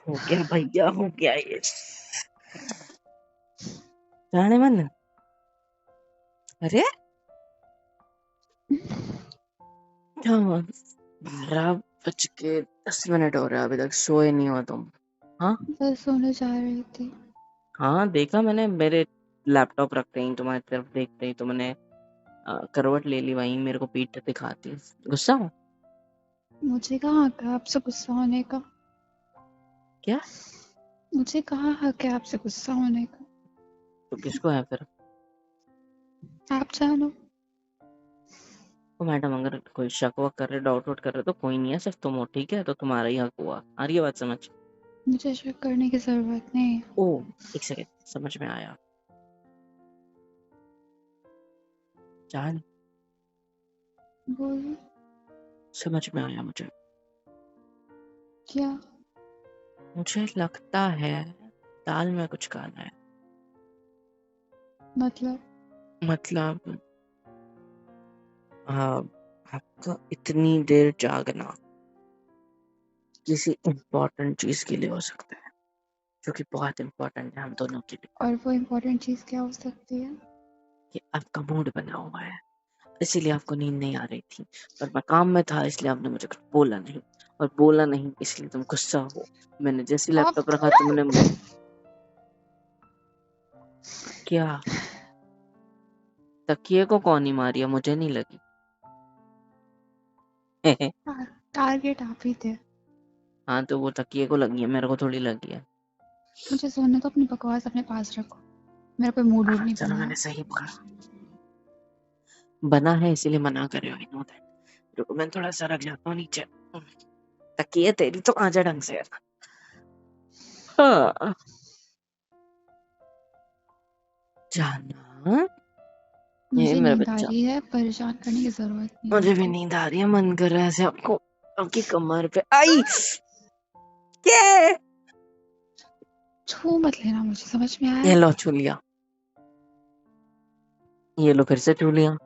हो गया भैया, हो गया ये। जाने मन। अरे क्या हुआ? 12:10 हो रहा है, अभी तक सोए नहीं हो तुम? हाँ बस सोने जा रही थी। हाँ, देखा मैंने, मेरे लैपटॉप रखते ही तुम्हारी तरफ देखते ही तो मैंने करवट ले ली, वहीं मेरे को पीठ दिखाती। गुस्सा हो मुझे कहाँ हक है आपसे गुस्सा होने का? क्या? मुझे कहाँ हक है आपसे गुस्सा होने का? तो किसको है फिर? आप जानो। तो मैडम अगर कोई शक वक कर रहे, डाउट वाउट कर रहे तो कोई नहीं है, सिर्फ तुम हो, ठीक है? तो तुम्हारा ही हक हुआ। आ रही है बात समझ? मुझे शक करने की जरूरत नहीं है। ओ, एक सेकंड, समझ में आया। जान, बोलो। समझ में आया मुझे। क्या? मुझे लगता है दाल में कुछ काला है। मतलब आपका इतनी देर जागना किसी इम्पोर्टेंट चीज के लिए हो सकता है, जो कि बहुत इम्पोर्टेंट है हम दोनों के लिए। और वो इम्पोर्टेंट चीज क्या हो सकती है? कि आपका मूड बना हुआ है, इसीलिए आपको नींद नहीं आ रही थी, पर मैं काम में था इसलिए आपने मुझे कुछ बोला नहीं, और बोला नहीं इसलिए तुम गुस्सा हो। मैंने जैसे आप लैपटॉप रखा तुमने क्या? तकिए को कौन ही मारी है? मुझे नहीं लगी। टारगेट आप ही थे। हाँ तो वो तकिए को लगी है, मेरे को थोड़ी लगी है। मुझे सोने तो अपनी बकवास अपने पास रखो। मेरा कोई मूड वूड नहीं चलो बना है। मैंने सही बोला, बना है इसीलिए मना कर रहे हो। I know that. रुको मैं थोड़ा सा रख जाता हूँ नीचे। तकिए तेरी तो आजा ढंग से। हाँ जाना, ये मुझे मेरा नींद आ बच्चा। रही है, परेशान करने की जरूरत नहीं है मुझे मेरे भी को। नींद आ रही है, मन कर रहा है ऐसे आपको, आपकी कमर पे आई। क्या? छू मत लेना मुझे, समझ में आया? ये लो छू लिया, ये लो फिर से छू लिया,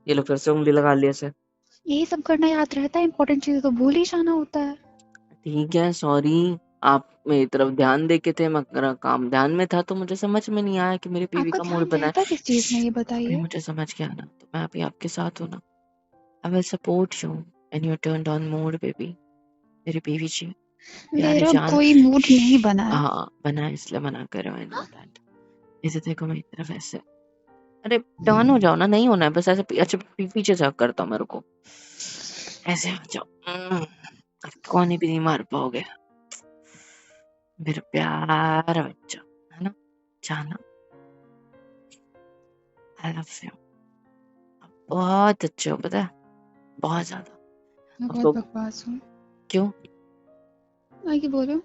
ये लो फिर से उंगली लगा लिया से। यही सब करना याद रहता है? इंपॉर्टेंट चीजें तो भूल ही जाना होता है। ठीक है सॉरी, आप मेरी तरफ ध्यान दे के थे, मगर काम ध्यान में था तो मुझे समझ में नहीं आया कि मेरी बीवी आपका का मूड ध्यान बना रहता किस चीज में, है। ये अभी बताइए? मुझे समझ गया ना, तो मैं अभी आपके साथ हूँ ना। I will support you and U turn on mood baby, मेरी बीवी जी, प्यारी मेरा जान। कोई मूड नहीं बना है। हाँ बना है, इसलिए मना कर रहे हो, आई नो दैट। इसे देखो मेरी तरफ ऐसे, अरे टर्न हो जाओ ना, नहीं होना है बस ऐसे अच्छा पीछे से करता हूँ मेरे को, ऐसे आ जाओ। अब कौन ही भी नहीं मार पाओगे मेरा प्यारा बच्चा, है ना? जाना, आई लव यू। बहुत अच्छे हो पता है, बहुत ज्यादा। मैं अब बहुत तो बकवास हूँ। क्यों आगे बोलो।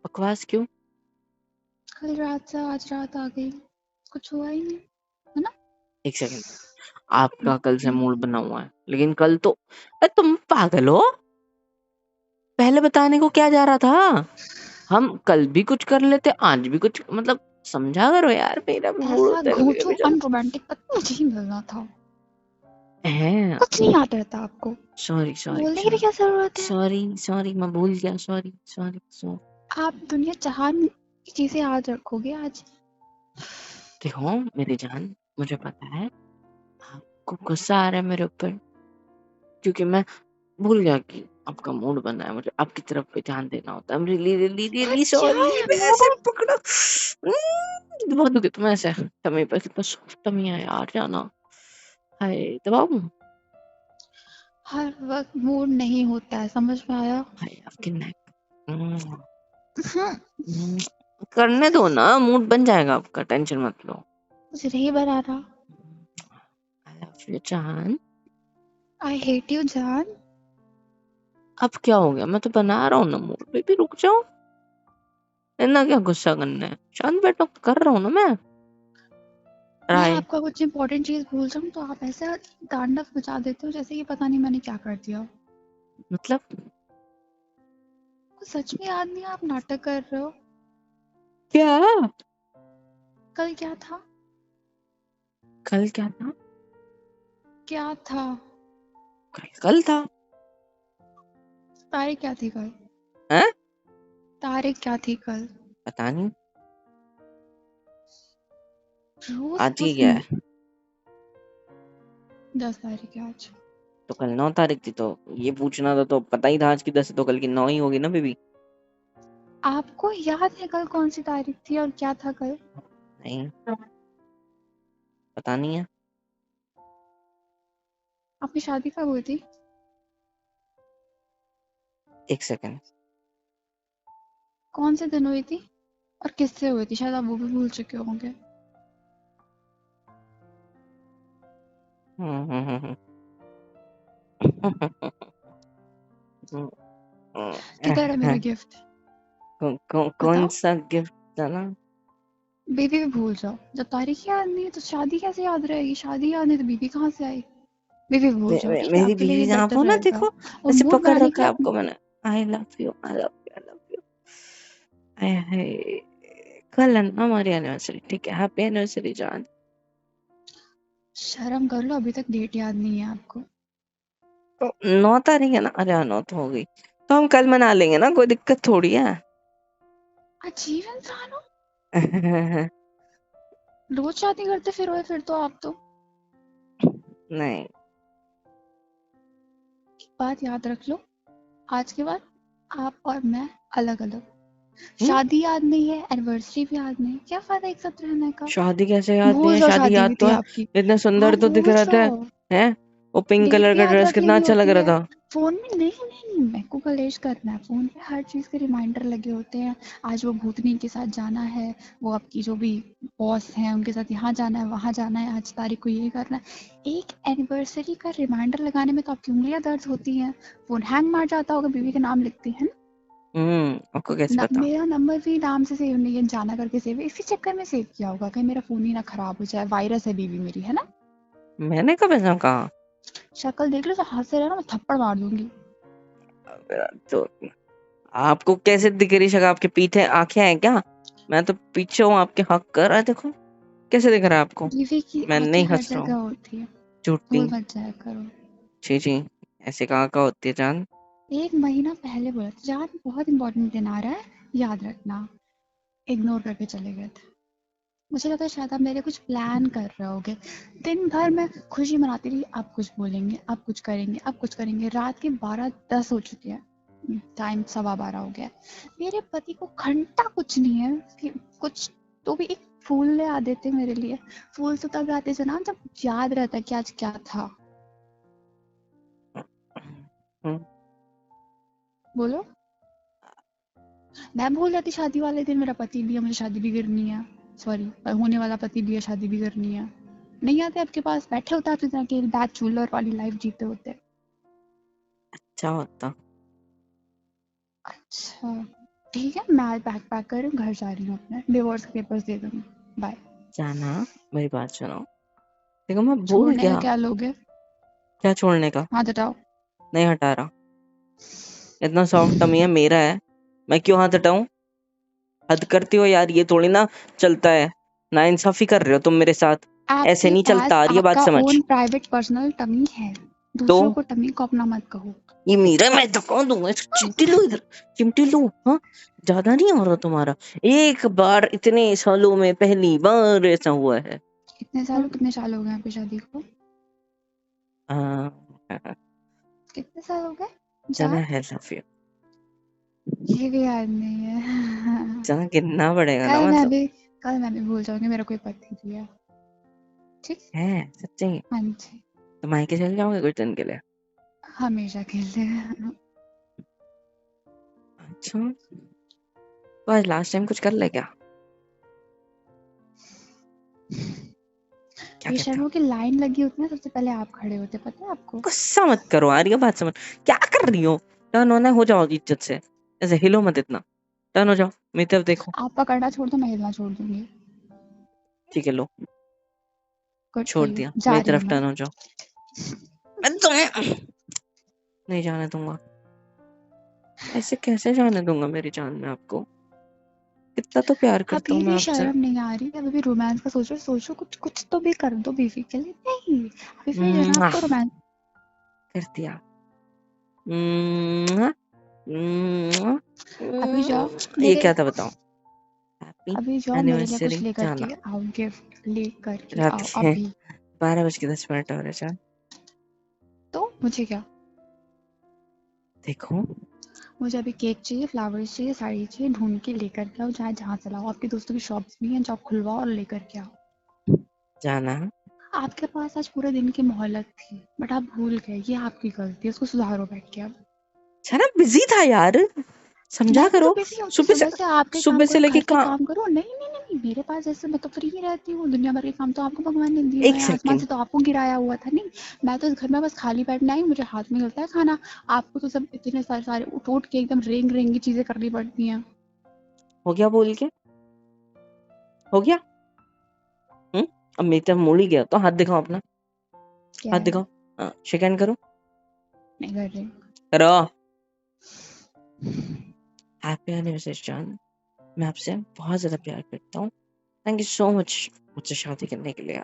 बकवास क्यों? कल रात से आज रात आ गई, कुछ हुआ ही नहीं, है ना? एक सेकंड, आपका कल से मूड बना हुआ है, लेकिन कल तो, अरे तुम पागल हो, पहले बताने को क्या जा रहा था? हम कल भी कुछ कर लेते, आज भी कुछ, मतलब समझा करो यार, मेरा भी मूड ऐसा होता है कभी घोंचो कभी चल। अनरोमांटिक पता मुझे ही मिलना था। है कुछ नहीं याद रहता आपको? सॉरी सॉरी बोलने की भी सॉरी क्या जरूरत है? सॉरी सॉरी, मैं भूल गया, सॉरी सॉरी सॉरी। आप दुनिया जहान की चीजें याद रखोगे आज? देखो मेरी जान, मुझे पता है आपको गुस्सा आ रहा है मेरे ऊपर, क्योंकि मैं भूल गया कि आपका मूड बना है, मुझे आपकी तरफ पे ध्यान देना होता है। रियली रियली पर रियली क्या सॉरी, है मैं ऐसे मूड? पकड़ा। बहुत दुखी तुम ऐसे टमी पर, कितना सॉफ्ट टमी है यार, जाना। हाय दबाऊं? हर वक्त मूड नहीं होता है, समझ में आया? हाय आपकी नेक। हाँ, करने दो ना, मूड बन जाएगा आपका, टेंशन मत लो। मुझे नहीं बना रहा। आई लव यू जान। आई हेट यू जान। अब क्या हो गया, मैं तो बना रहा हूँ ना मूड, बेबी रुक जाओ, इतना क्या गुस्सा करना है, शांत बैठो, कर रहा हूँ ना मैं मैं ट्राई। आपका कुछ इंपॉर्टेंट चीज भूल जाऊं तो आप ऐसा तांडव मचा देते हो जैसे कि पता नहीं मैंने क्या कर दिया। मतलब कुछ सच में याद नहीं, आप नाटक कर रहे हो। क्या? कल क्या था? कल क्या था? क्या था? कल कल था। तारीख क्या थी कल? हैं? तारीख क्या थी कल? पता नहीं रोज आज ही उस क्या है। 10 तारीख है आज। तो कल 9 तारीख थी, तो ये पूछना था तो पता ही था आज की 10 है, तो कल की 9 ही होगी ना बेबी। आपको याद है कल कौन सी तारीख थी और क्या था कल? नहीं, पता नहीं है। आपकी शादी कब हुई थी? एक सेकंड। कौन से दिन हुई थी और किससे हुई थी? शायद आप वो भी भूल चुके होंगे। हम्म हम्म हम्म हम्म, किधर है मेरा गिफ्ट? कौन बताओ। सा गिफ्ट था ना। बीवी भी भूल जाओ। जब तारीख याद नहीं है तो शादी कैसे याद रहेगी? शादी याद नहीं तो बीवी कहाँ से आई? बीवी भूल जाओ, ठीक है? मेरी आपके लिए बीवी ये जहाँ बेटर हो ना, रहेगा। देखो और ऐसे मूड पकड़ बनाने के रखा है लिए आप आपको मैंने। I love you, I love you, I love you. आय हाय, कल है ना हमारी एनिवर्सरी, ठीक है? हैप्पी एनिवर्सरी जान। शर्म कर लो, अभी तक डेट याद नहीं है आपको। तो 9 तारीख है ना, अरे हाँ 9 तो हो गई, तो हम कल मना लेंगे ना, कोई दिक्कत थोड़ी है। अजीब इंसान हो। रोज शादी करते फिर तो आप तो। नहीं। एक बात याद रख लो, आज के बाद आप और मैं अलग अलग। हम्म? शादी याद नहीं है, एनिवर्सरी भी याद नहीं, क्या फायदा एक साथ रहने का? शादी कैसे याद नहीं भूल है? जाओ शादी शादी याद हुई तो थी है। आपकी। इतना हाँ सुंदर तो दिख भूल रहा था। जाओ। है वो पिंक कलर डेट का याद ड्रेस रख कितना लेनी अच्छा लग होती रहा है था। फोन में। नहीं नहीं, मेरे को कलेश करना है। फोन पे हर चीज के रिमाइंडर लगे होते हैं। आज वो भूतनी के साथ जाना है, वो आपकी जो भी बॉस हैं उनके साथ यहाँ जाना है, वहाँ जाना है, आज तारीख को ये करना है। एक एनिवर्सरी का रिमाइंडर लगाने में तो आपकी उंगलियां दर्द होती हैं। फोन हैंग मार जाता होगा, बीवी के नाम लिखते हैं आपको कैसे पता? मेरा नंबर भी नाम से सेव नहीं है, जाना करके सेव है। इसी चक्कर में सेव किया होगा, कहीं मेरा फोन ही ना खराब हो जाए। वायरस है बीवी मेरी, है ना? मैंने कब ऐसा कहा? शक्ल देख लो तो हाथ से रहना, मैं थप्पड़ मार दूंगी। तो आपको कैसे दिख रही शक्ल? आपके पीछे आंखें हैं क्या? मैं तो पीछे हूँ आपके, हक कर रहा है, देखो कैसे दिख रहा है आपको। बीवी की मैं आंखें नहीं हर हंस रहा जगह हूँ। होती है, झूठी। भूल मत जाया करो। जी जी, ऐसे कहाँ का होती है जान। एक महीना पहले बोला था, जान बहुत इंपॉर्टेंट दिन आ रहा है, याद रखना। इग्नोर करके चले गए थे। मुझे लगा शायद आप मेरे कुछ प्लान कर रहे होगे। दिन भर मैं खुशी मनाती रही, आप कुछ बोलेंगे, आप कुछ करेंगे, आप कुछ करेंगे। रात के 12:10 हो चुके हैं, टाइम 12:15 हो गया है। मेरे पति को घंटा कुछ नहीं है कि कुछ तो भी एक फूल ले आ देते मेरे लिए। फूल तो तब आते जनाब जब याद रहता है कि आज क्या था। हम्म, बोलो। मैं भूल जाती शादी वाले दिन मेरा पति भी है, मुझे शादी भी करनी है। सॉरी, होने वाला पति भी है, शादी भी करनी है। नहीं आते आपके पास, बैठे होते आप इतना कि बैचलर वाली लाइफ जीते होते। अच्छा होता। अच्छा ठीक है, मैं आज बैग पैक कर रही हूँ, घर जा रही हूँ, अपने डिवोर्स के पेपर्स दे दूंगी। बाय। जाना, मेरी बात सुनो। देखो मैं भूल छोड़ने का गया। क्या लोगे? क्या छोड़ने का? हाथ हटाओ। नहीं हटा रहा। इतना सॉफ्ट टमी है मेरा है, मैं क्यों हाथ हटाऊं? हद करती हो यार, ये थोड़ी ना चलता है। ना इंसाफी कर रहे हो तुम मेरे साथ। ऐसे आपके नहीं चलता, पास आ रही है बात आपका समझ। ओन प्राइवेट पर्सनल टमी है, तो दूसरों को टमी को अपना मत कहो। ये मेरा, मैं धक्का दूंगा इसको। चिमटी लो इधर, चिमटी लो। हाँ, ज्यादा नहीं हो रहा तुम्हारा? एक बार इतने सालों में पहली बार ऐसा हुआ है। हाँ? कितने साल हो गए आपकी शादी को? हाँ, कितने साल हो गए? जाना जान है लव यू। ये भी याद नहीं है। जाना गिनना पड़ेगा ना कल मैं मतलब। भी कल मैं भी भूल जाऊंगी मेरा कोई पति भी है। ठीक। है सच्ची? हाँ जी। तो मायके चल जाओगे कुछ दिन के लिए? हमेशा के लिए। अच्छा, तो आज लास्ट टाइम कुछ कर ले क्या? क्या कहते हो? बेशर्मों की लाइन लगी होती है, सबसे पहले आप खड़े होते, पता है आपको? गुस्सा मत करो, आ रही है बात समझ। क्या कर रही हो? टर्न होना है, हो जाओ इज्जत से। ऐसे हिलो मत इतना। टर्न हो जाओ, मेरी तरफ देखो। आप पकड़ना छोड़ दो, मैं हिलना छोड़ दूंगी। ठीक है, लो, गुड फॉर छोड़ यू, दिया। जा मेरी रही हूँ तरफ मैं। टर्न हो जाओ। मैं तुम्हें नहीं जाने दूंगा। ऐसे कैसे जाने दूंगा मेरी जान में आपको? कितना तो प्यार करता अभी हूँ मैं भी आपसे। शर्म नहीं आ रही? अभी भी रोमांस का सोचो सोचो, कुछ कुछ तो भी कर दो बीवी के लिए। नहीं, अभी भी जनाब मुआ, को रोमांस। कर दिया। मुआ, मुआ, अभी जाओ ये मेरे क्या था बताओ? हैप्पी अभी जाओ मेरे लिए कुछ एनिवर्सरी लेकर जाना। के आओ, गिफ्ट लेकर के रात आओ के अभी। 12:10 हो रहे जान। तो मुझे क्या, देखो मुझे अभी केक चाहिए, फ्लावर्स चाहिए, साड़ी चाहिए, ढूंढ के लेकर के आओ, चाहे जहाँ से लाओ। आपके दोस्तों की शॉप्स भी हैं, जॉब खुलवाओ और लेकर के आओ। जाना। आपके पास आज पूरे दिन की मोहलत थी, बट आप भूल गए, ये आपकी गलती है, उसको सुधारो बैठ के अब। छना बिजी था यार, समझा मैं भी तो करो। बिजी होती, सुबह से सुबह से आपके काम सुबह से करो, लेके घर के कहाँ। काम करो। नहीं नहीं नहीं नहीं, मेरे पास जैसे मैं तो फ्री ही रहती हूँ, दुनिया भर के काम तो आपको भगवान ने दिए हुए एक हैं, आसमान सेकंड। से तो आपको गिराया हुआ था नहीं। मैं तो इस घर में बस खाली बैठने आई हूँ, मुझे हाथ में मिलता है खाना। आपको तो सब इतने सारे सारे उठ उठ के एकदम रेंग रेंगी चीजें करनी पड़ती हैं। हो गया बोल के, हो गया। अब मेरी तरफ मुड़ ही गया तो हाथ दिखाओ अपना, क्या हाथ है? दिखाओ। शेक हैंड करो, नहीं कर रही। करो। हैप्पी एनिवर्सरी जान, मैं आपसे बहुत ज्यादा प्यार करता हूँ। थैंक यू सो मच मुझसे शादी करने के लिए,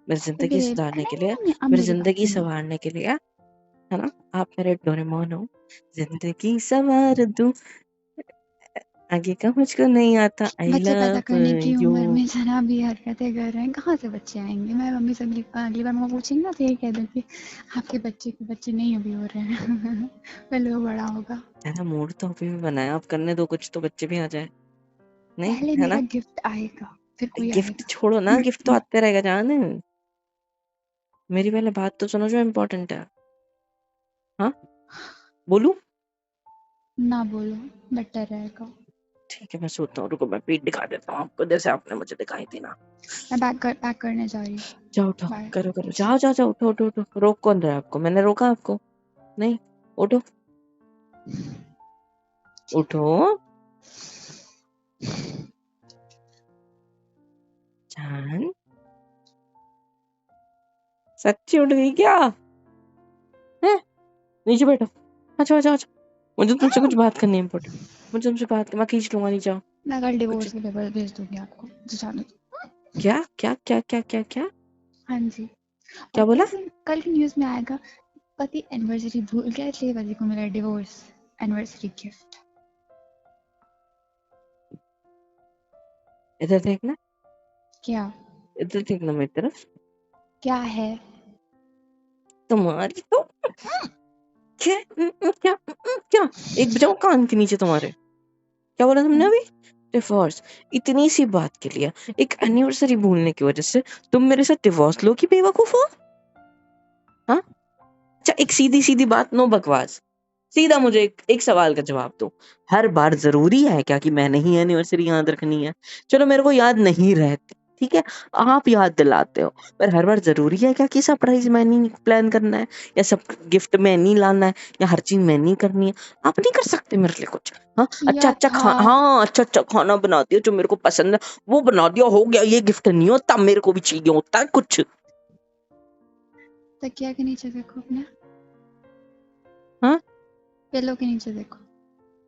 मेरी जिंदगी नहीं सुधारने के नहीं लिए, नहीं, अब मेरी मेरी बात जिंदगी सुनो। संवारने के लिए, है ना। आप मेरे डोरेमोन हो, जिंदगी संवार दूं। आगे का मुझको नहीं आता। आई बच्चे पैदा लव करने की यू। उम्र में जरा भी हरकतें कर रहे हैं, कहाँ से बच्चे आएंगे? मैं मम्मी से अगली बार मम्मा पूछेंगी ना तो यही कह दूंगी, आपके बच्चे नहीं अभी हो रहे हैं। पहले वो बड़ा होगा। है मूड तो अभी भी बनाया, आप करने दो कुछ तो बच्चे भी आ जाए। नहीं पहले है मेरा ना। गिफ्ट आएगा, फिर कोई गिफ्ट छोड़ो ना, गिफ्ट तो आएगा। आते रहेगा जान। मेरी पहले बात तो सुनो जो इम्पोर्टेंट है। हाँ बोलू। ना बोलो, बेटर रहेगा। ठीक है मैं सोता हूँ, रुको मैं पीठ दिखा देता हूँ आपको, जैसे आपने मुझे दिखाई थी ना। मैं पैक करने जा रही हूँ। जाओ उठो, बाय। करो करो, जाओ जाओ जाओ, उठो उठो उठो। रोक कौन रहा है आपको? मैंने रोका आपको? नहीं, उठो उठो। जान सच्ची उठ गई क्या है? नीचे बैठो। अच्छा अच्छा अच्छा, मुझे तुमसे कुछ बात करनी है इम्पोर्टेंट। मुझे तुमसे बात कर, मैं खींच लूंगा, नीचे आओ। मैं कल कुछ डिवोर्स के पेपर भेज दूंगी आपको, जो जाने दो। क्या क्या क्या क्या क्या क्या हाँ जी। क्या और बोला? कल की न्यूज में आएगा, पति एनिवर्सरी भूल गया इसलिए पति को मिला डिवोर्स एनिवर्सरी गिफ्ट। इधर देखना, क्या? इधर देखना मेरी तरफ। क्या है? तुम्हारी तो क्या क्या क्या, एक बजाओ कान के नीचे तुम्हारे। क्या बोला तुमने अभी? डिवोर्स। इतनी सी बात के लिए, एक एनिवर्सरी भूलने की वजह से तुम मेरे साथ डिवोर्स लो की बेवकूफ हो? हाँ अच्छा, एक सीधी सीधी बात, नो बकवास। सीधा मुझे एक सवाल का जवाब दो। हर बार जरूरी है क्या कि मैंने ही एनिवर्सरी याद रखनी है? चलो मेरे को याद नहीं रहती, ठीक है, आप याद दिलाते हो, पर हर बार जरूरी है क्या कि सरप्राइज मैंने ही प्लान करना है, या सब गिफ्ट मैंने ही लाना है, या हर चीज मैंने ही करनी है? आप नहीं कर सकते मेरे लिए कुछ? हाँ अच्छा किया अच्छा था। हाँ अच्छा अच्छा खाना बना दिया जो मेरे को पसंद है, वो बना दिया, हो गया। ये गिफ्ट नहीं होता, मेरे को भी चाहिए होता है कुछ। तकिया के नीचे देखो अपने, हाँ पिलो के नीचे देखो,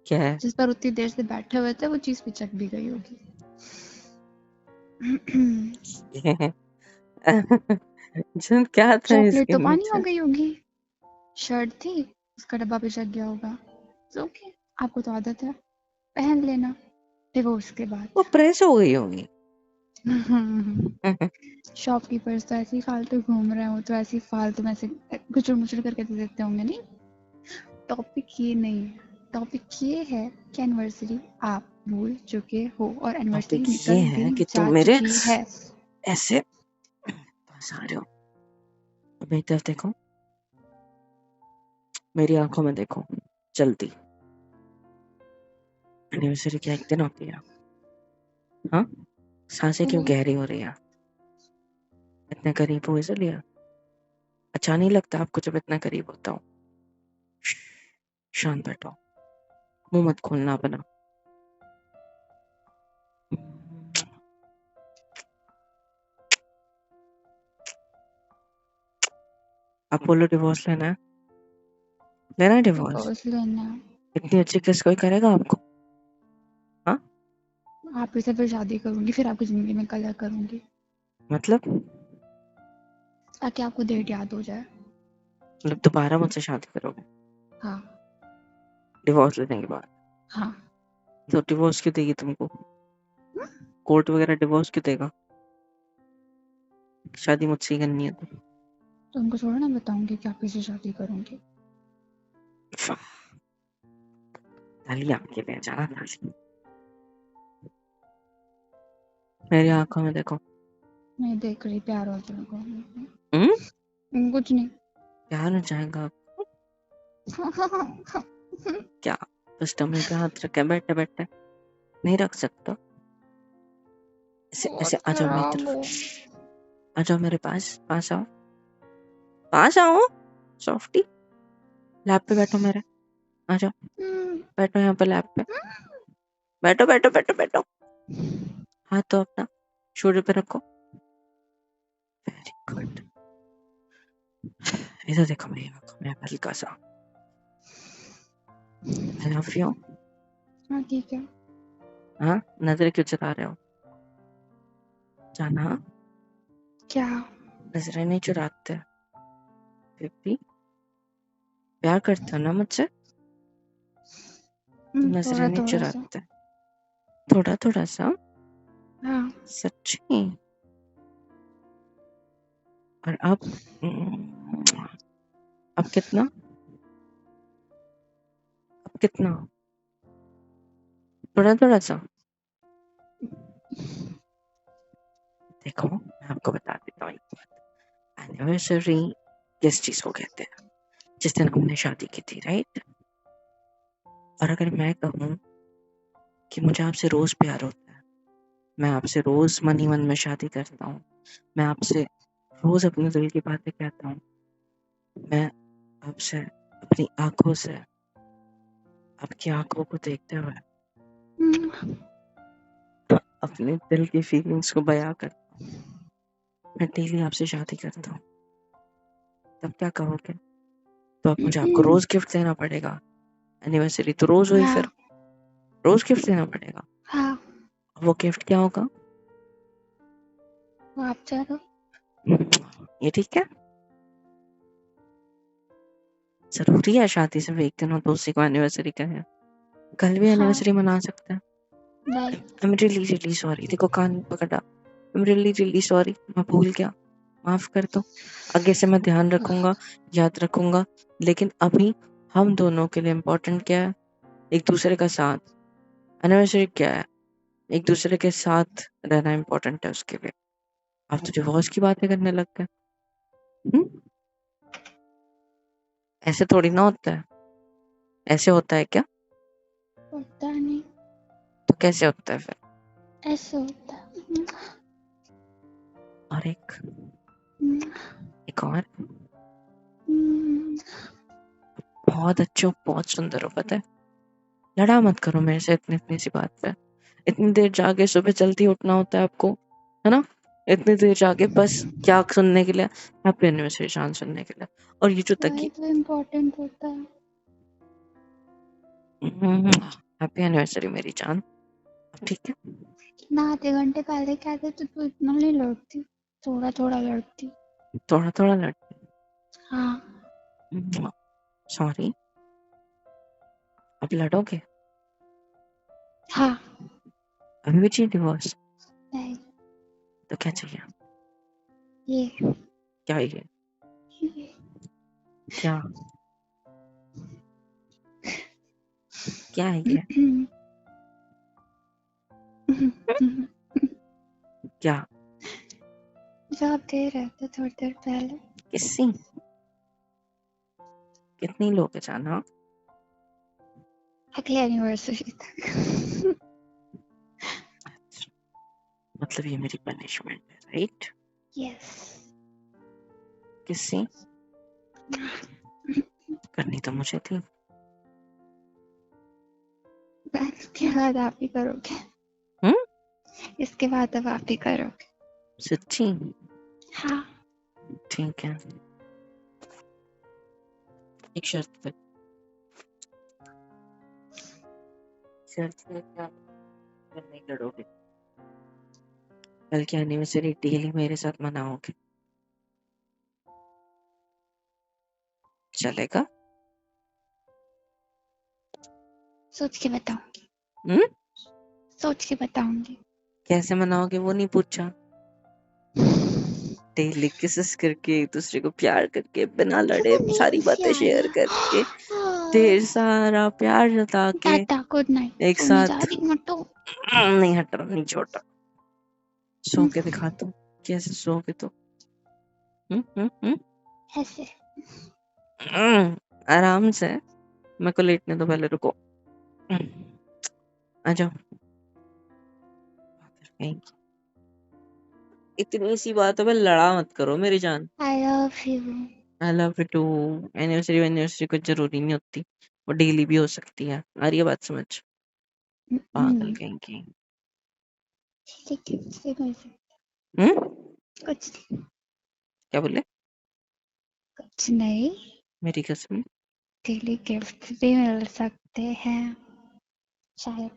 क्या है? जिस पर उतनी देर से बैठे हुए थे वो चीज पिचक भी गई होगी। जन क्या था चॉकलेट इसके तो पानी हो नीचे? गई होगी। शर्ट थी, उसका डब्बा पिचक गया होगा। ओके, आपको तो आदत है, पहन लेना डिवोर्स के वो बाद। प्रेस हो गई होगी। शॉपकीपर्स तो ऐसे ही फालतू घूम रहे हो, तो ऐसे ही फालतू में से गुचड़ मुचड़ करके दे देते होंगे। नहीं, टॉपिक ये नहीं है, टॉपिक ये है कि एनिवर्सरी आप भूल चुके हो और टॉपिक एनिवर्सरी ये निकल भी है कि तुम जा मेरे चुकी है। ऐसे पास आ रहे हो। अब मेरी तरफ देखो, मेरी आंखों में देखो, जल्दी। एनिवर्सरी क्या एक दिन होती है? हाँ, सांसें क्यों गहरी हो रही है? इतने करीब हो इसलिए? अच्छा नहीं लगता आपको जब इतना करीब होता हूँ? शांत बैठो, मुंह मत खोलना अपना। आप बोलो डिवोर्स लेना है? लेना है डिवोर्स? डिवोर्स लेना। इतनी अच्छी किस कोई करेगा आपको? हाँ आपके से फिर शादी करूंगी, फिर आपकी जिंदगी में कलर करूंगी, मतलब ताकि आपको डेट याद हो जाए। दोबारा मुझसे शादी करोगे हाँ। डिवोर्स लेने के बाद? हाँ। तो डिवोर्स क्यों देगी तुमको? कोर्ट वगैरह डिवोर्स क्यों देगा? शादी मुझसे ही करनी है तो उनको छोड़ो ना, बताऊंगी कि आप किसी शादी करूंगी। तालियां के लिए जाना ताली। मेरी आंखों में देखो। मैं देख रही प्यार और दिल को। कुछ नहीं। प्यार हो जाएगा क्या? बस टमी पे हाथ रखे बैठे बैठे नहीं रख सकता। ऐसे ऐसे आ जाओ मेरी तरफ, आ जाओ मेरे पास, पास आओ, पास आओ सॉफ्टी। लैप पे बैठो मेरे, आ जाओ बैठो यहाँ पे लैप पे, बैठो बैठो बैठो बैठो। हाथ तो अपना शोल्डर पे रखो। Very good. इधर देखो मेरी आंखों में हल्का सा आई लव यू। हाँ ठीक है। हाँ, नजरें क्यों चुरा रहे हो? जाना, क्या? नजरें नहीं चुराते फिर भी प्यार करते हो ना मुझसे, तो नजरें थोड़ा नहीं थोड़ा सा। चुराते। थोड़ा थोड़ा सा? हाँ। सच्ची? और अब कितना, अब कितना? थोड़ा थोड़ा सा? देखो मैं आपको बता देता हूँ एक बात। एनिवर्सरी किस चीज को कहते हैं? जिस दिन हमने शादी की थी, राइट? और अगर मैं कहूँ कि मुझे आपसे रोज प्यार होता है, मैं आपसे रोज मन ही मन में शादी करता हूँ, मैं आपसे रोज अपने दिल की बातें कहता हूँ, मैं आपसे अपनी आंखों से, आपकी आंखों को देखते हुए अपने दिल की फीलिंग्स को बयां करता हूँ, मैं डेली आपसे शादी करता हूँ, तब क्या कहोगे? तो अब मुझे आपको रोज गिफ्ट देना पड़ेगा। एनिवर्सरी तो रोज हुई, फिर रोज गिफ्ट देना पड़ेगा। हाँ। वो गिफ्ट क्या होगा? वो आप चाहो। ये ठीक है? जरूरी है शादी सिर्फ एक दिन हो तो उसी को एनिवर्सरी का है? कल भी हाँ। एनिवर्सरी मना सकते हैं। नहीं। I am really really sorry. देखो कान पकड़ा, I am really really sorry, मैं भूल गया, माफ कर दो। आगे से मैं ध्यान रखूंगा, याद रखूंगा। लेकिन अभी हम दोनों के लिए इम्पोर्टेंट क्या है? एक दूसरे का साथ। एनिवर्सरी क्या है? एक दूसरे के साथ रहना इम्पोर्टेंट है उसके लिए। आप तो डिवोर्स की बातें करने लग गए। ऐसे थोड़ी ना होता है। ऐसे होता है क्या? होता नहीं। तो कैसे होता है फिर? ऐसे होता है। और एक और, बहुत अच्छे हो, बहुत सुंदर हो, पता है? लड़ा मत करो मेरे से इतनी इतनी सी बात पे। इतनी देर जाके सुबह जल्दी उठना होता है आपको, है ना? इतनी देर जाके बस क्या सुनने के लिए? हैप्पी एनिवर्सरी शान सुनने के लिए। और ये जो वही तकी, तो इम्पोर्टेंट होता है। हैप्पी एनिवर्सरी मेरी जान। ठीक है? ना आधे घंटे पहले कहते तो तू इतना नहीं लड़ती, थोड़ा थोड़ा लड़ती। थोड़ा थोड़ा लड़, हाँ। सॉरी। अब लड़ोगे? हाँ। अभी भी चाहिए डिवोर्स? नहीं। तो क्या चाहिए? ये क्या ये? क्या? क्या है ये? क्या? जो आप दे रहे थे थोड़ी देर पहले। किसी कितनी लोग जाना? अगली एनिवर्सरी तक। मतलब ये मेरी पनिशमेंट है, राइट? यस। किसी करनी तो मुझे थी। इसके बाद आप ही करोगे। इसके बाद अब आप ही करोगे। सच्ची? हाँ। ठीक है, एक शर्त पे। शर्त है क्या? नहीं लड़ोगे? कल की एनिवर्सरी डेली मेरे साथ मनाओगे? चलेगा? सोच के बताऊंगी। हम्म? सोच के बताऊंगी। कैसे मनाओगे वो नहीं पूछा। डेली किसेस करके एक दूसरे को प्यार करके बिना लड़े क्यों सारी नींद सी बातें आ शेयर करके ढेर सारा प्यार जता के टाटा गुड नाइट, एक सोने जा साथ। रही हूँ तो। नहीं हट रहा, नहीं छोटा। सो के दिखाता हूँ कैसे सोओगे तो। ऐसे आराम से। मेरे को लेटने दो पहले, रुको। आ जाओ। कहीं की। इतनी सी बातों पे लड़ा मत करो मेरी जान। I love you. I love you too. Anniversary anniversary कुछ जरूरी नहीं होती, वो डेली भी हो सकती है। आ रही है बात समझ। पागल कहीं की। ठीक है, कुछ नहीं, हम्म? कुछ नहीं, क्या बोले? कुछ नहीं। मेरी कसम। डेली गिफ्ट भी मिल सकते हैं शायद।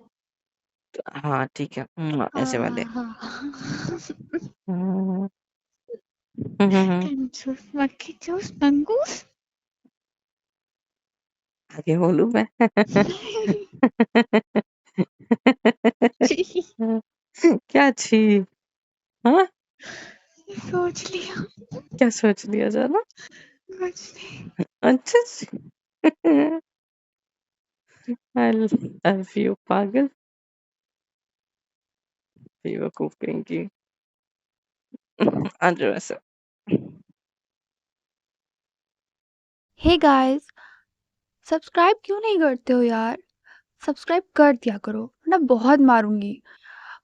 हाँ ठीक है, ऐसे वाले। हम्म, कंजूस, मक्खी चूस, मंगूस। आगे बोलूं मैं? क्या छी। हाँ, सोच लिया, क्या सोच लिया जाना। कुछ नहीं। अच्छा जी। आई लव यू पागल, बेवकूफ कहीं की। आ जाओ ऐसे। हे गाइस, सब्सक्राइब क्यों नहीं करते हो यार? सब्सक्राइब कर दिया करो वरना बहुत मारूंगी।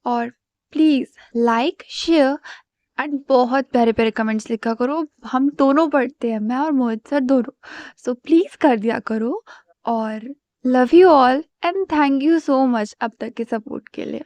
और प्लीज लाइक शेयर एंड बहुत प्यारे प्यारे कमेंट्स लिखा करो। हम दोनों पढ़ते हैं, मैं और मोहित सर दोनों। सो प्लीज कर दिया करो। और love you all and thank you so much अब तक के सपोर्ट के लिए।